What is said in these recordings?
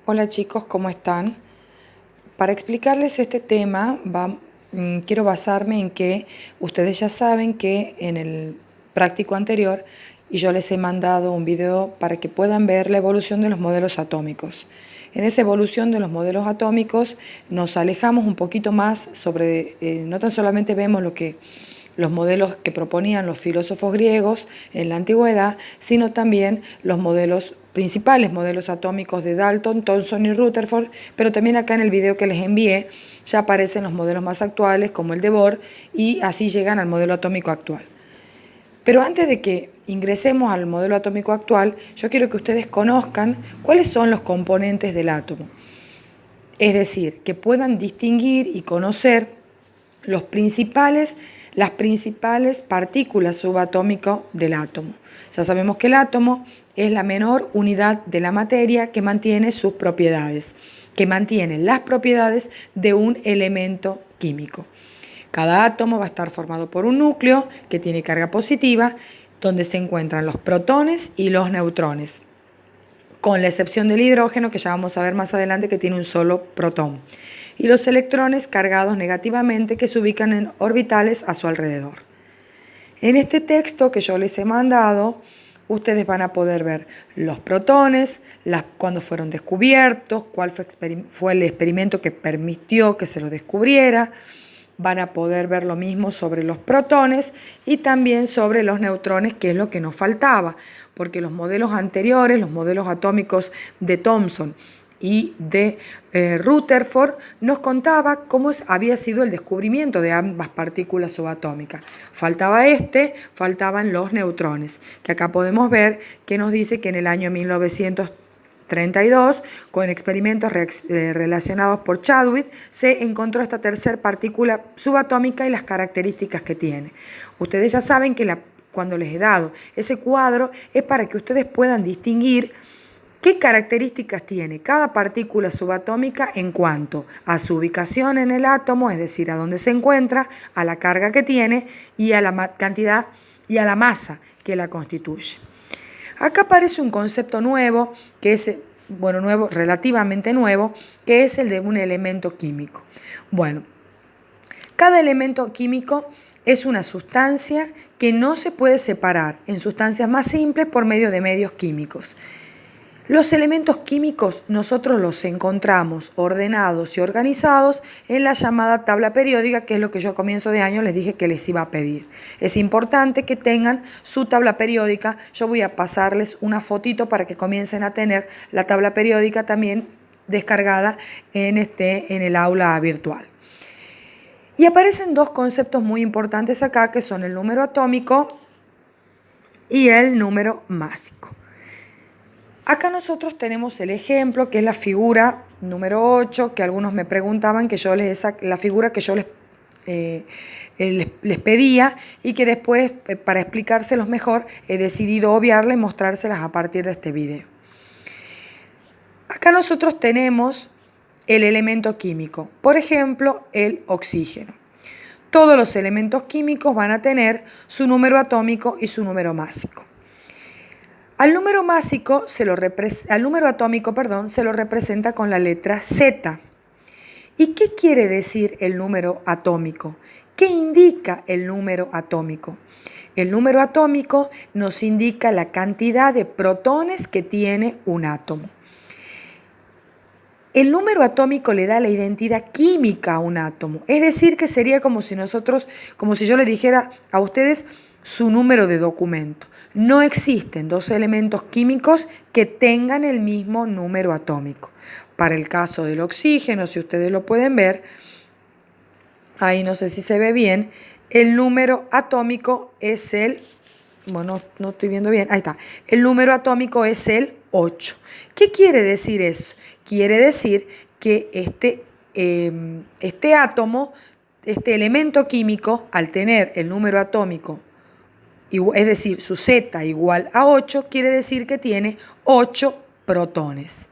Hola chicos, ¿cómo están? Para explicarles este tema, quiero basarme en que ustedes ya saben que en el práctico anterior y yo les he mandado un video para que puedan ver la evolución de los modelos atómicos. En esa evolución de los modelos atómicos nos alejamos un poquito más sobre, no tan solamente vemos los modelos que proponían los filósofos griegos en la antigüedad, sino también los principales modelos atómicos de Dalton, Thomson y Rutherford, pero también acá en el video que les envié ya aparecen los modelos más actuales como el de Bohr y así llegan al modelo atómico actual. Pero antes de que ingresemos al modelo atómico actual, yo quiero que ustedes conozcan cuáles son los componentes del átomo. Es decir, que puedan distinguir y conocer las principales partículas subatómicas del átomo. Ya sabemos que el átomo es la menor unidad de la materia que mantiene sus propiedades, que mantiene las propiedades de un elemento químico. Cada átomo va a estar formado por un núcleo que tiene carga positiva, donde se encuentran los protones y los neutrones, con la excepción del hidrógeno, que ya vamos a ver más adelante que tiene un solo protón, y los electrones cargados negativamente que se ubican en orbitales a su alrededor. En este texto que yo les he mandado, ustedes van a poder ver los protones, cuándo fueron descubiertos, cuál fue el experimento que permitió que se lo descubriera. Van a poder ver lo mismo sobre los protones y también sobre los neutrones, que es lo que nos faltaba, porque los modelos anteriores, los modelos atómicos de Thomson y de Rutherford, nos contaba cómo había sido el descubrimiento de ambas partículas subatómicas. Faltaban los neutrones, que acá podemos ver que nos dice que en el año 1932, con experimentos relacionados por Chadwick, se encontró esta tercera partícula subatómica y las características que tiene. Ustedes ya saben que cuando les he dado ese cuadro es para que ustedes puedan distinguir qué características tiene cada partícula subatómica en cuanto a su ubicación en el átomo, es decir, a dónde se encuentra, a la carga que tiene y a la cantidad y a la masa que la constituye. Acá aparece un concepto nuevo, relativamente nuevo, que es el de un elemento químico. Bueno, cada elemento químico es una sustancia que no se puede separar en sustancias más simples por medio de medios químicos. Los elementos químicos nosotros los encontramos ordenados y organizados en la llamada tabla periódica, que es lo que yo a comienzo de año les dije que les iba a pedir. Es importante que tengan su tabla periódica. Yo voy a pasarles una fotito para que comiencen a tener la tabla periódica también descargada en el aula virtual. Y aparecen dos conceptos muy importantes acá, que son el número atómico y el número másico. Acá nosotros tenemos el ejemplo, que es la figura número 8, que algunos me preguntaban, la figura que yo les pedía y que después, para explicárselos mejor, he decidido obviarla y mostrárselas a partir de este video. Acá nosotros tenemos el elemento químico, por ejemplo, el oxígeno. Todos los elementos químicos van a tener su número atómico y su número másico. Al número atómico se lo representa con la letra Z. ¿Y qué quiere decir el número atómico? ¿Qué indica el número atómico? El número atómico nos indica la cantidad de protones que tiene un átomo. El número atómico le da la identidad química a un átomo. Es decir, que sería como si yo le dijera a ustedes su número de documento. No existen dos elementos químicos que tengan el mismo número atómico. Para el caso del oxígeno, si ustedes lo pueden ver, ahí no sé si se ve bien, el número atómico es no estoy viendo bien, ahí está. El número atómico es el 8. ¿Qué quiere decir eso? Quiere decir que este átomo, este elemento químico, al tener el número atómico, es decir, su Z igual a 8, quiere decir que tiene 8 protones.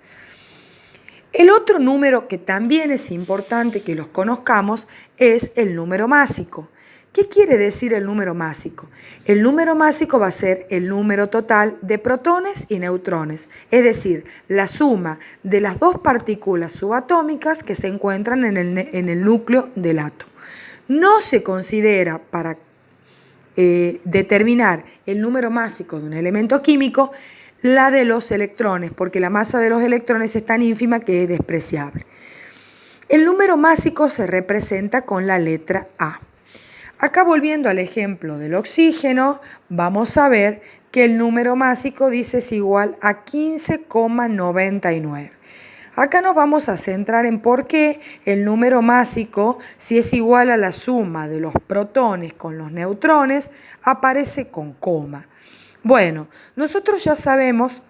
El otro número que también es importante que los conozcamos es el número másico. ¿Qué quiere decir el número másico? El número másico va a ser el número total de protones y neutrones, es decir, la suma de las dos partículas subatómicas que se encuentran en el núcleo del átomo. No se considera para determinar el número másico de un elemento químico la de los electrones, porque la masa de los electrones es tan ínfima que es despreciable. El número másico se representa con la letra A. Acá volviendo al ejemplo del oxígeno, vamos a ver que el número másico dice es igual a 15,99. Acá nos vamos a centrar en por qué el número másico, si es igual a la suma de los protones con los neutrones, aparece con coma. Bueno, nosotros ya sabemos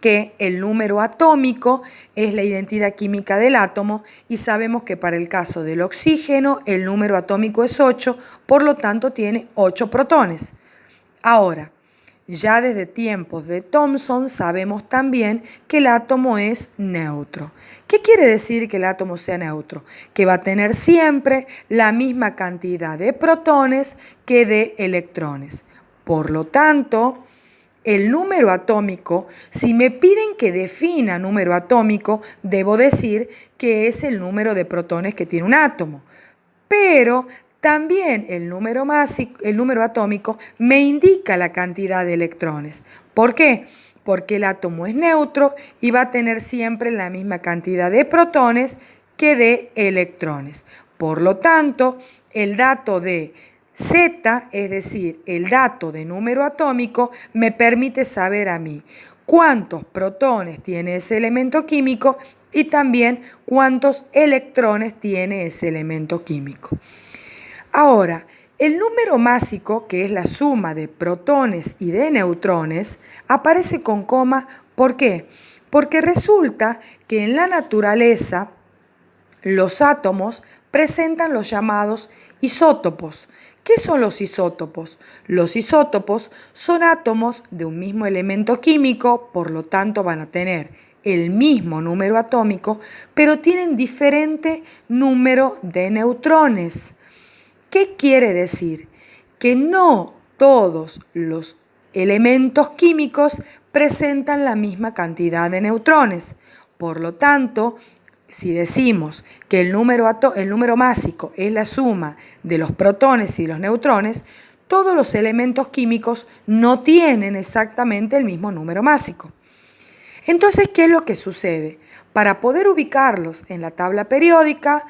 que el número atómico es la identidad química del átomo y sabemos que para el caso del oxígeno el número atómico es 8, por lo tanto tiene 8 protones. Ahora, ya desde tiempos de Thomson sabemos también que el átomo es neutro. ¿Qué quiere decir que el átomo sea neutro? Que va a tener siempre la misma cantidad de protones que de electrones. Por lo tanto, el número atómico, si me piden que defina número atómico, debo decir que es el número de protones que tiene un átomo. Pero también el número atómico me indica la cantidad de electrones. ¿Por qué? Porque el átomo es neutro y va a tener siempre la misma cantidad de protones que de electrones. Por lo tanto, el dato de Z, es decir, el dato de número atómico, me permite saber a mí cuántos protones tiene ese elemento químico y también cuántos electrones tiene ese elemento químico. Ahora, el número másico, que es la suma de protones y de neutrones, aparece con coma. ¿Por qué? Porque resulta que en la naturaleza los átomos presentan los llamados isótopos. ¿Qué son los isótopos? Los isótopos son átomos de un mismo elemento químico, por lo tanto van a tener el mismo número atómico, pero tienen diferente número de neutrones. ¿Qué quiere decir? Que no todos los elementos químicos presentan la misma cantidad de neutrones. Por lo tanto, si decimos que el número másico es la suma de los protones y los neutrones, todos los elementos químicos no tienen exactamente el mismo número másico. Entonces, ¿qué es lo que sucede? Para poder ubicarlos en la tabla periódica,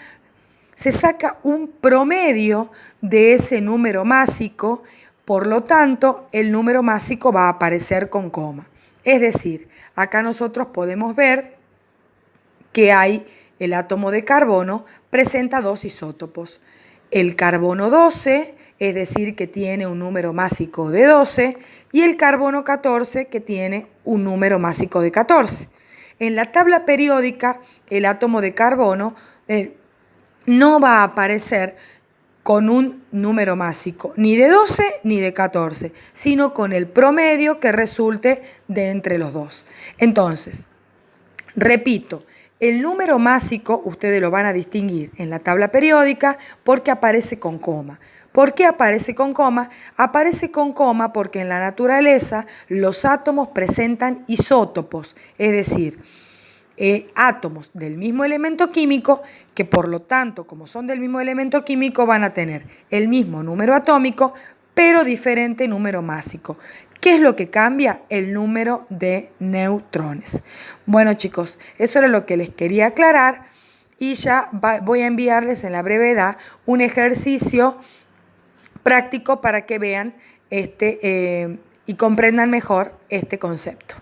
se saca un promedio de ese número másico, por lo tanto, el número másico va a aparecer con coma. Es decir, acá nosotros podemos ver que hay el átomo de carbono, presenta dos isótopos. El carbono 12, es decir, que tiene un número másico de 12, y el carbono 14, que tiene un número másico de 14. En la tabla periódica, el átomo de carbono no va a aparecer con un número másico ni de 12 ni de 14, sino con el promedio que resulte de entre los dos. Entonces, repito, el número másico ustedes lo van a distinguir en la tabla periódica porque aparece con coma. ¿Por qué aparece con coma? Aparece con coma porque en la naturaleza los átomos presentan isótopos, es decir, átomos del mismo elemento químico que por lo tanto, como son del mismo elemento químico, van a tener el mismo número atómico, pero diferente número másico. ¿Qué es lo que cambia? El número de neutrones. Bueno, chicos, eso era lo que les quería aclarar y ya voy a enviarles en la brevedad un ejercicio práctico para que vean y comprendan mejor este concepto.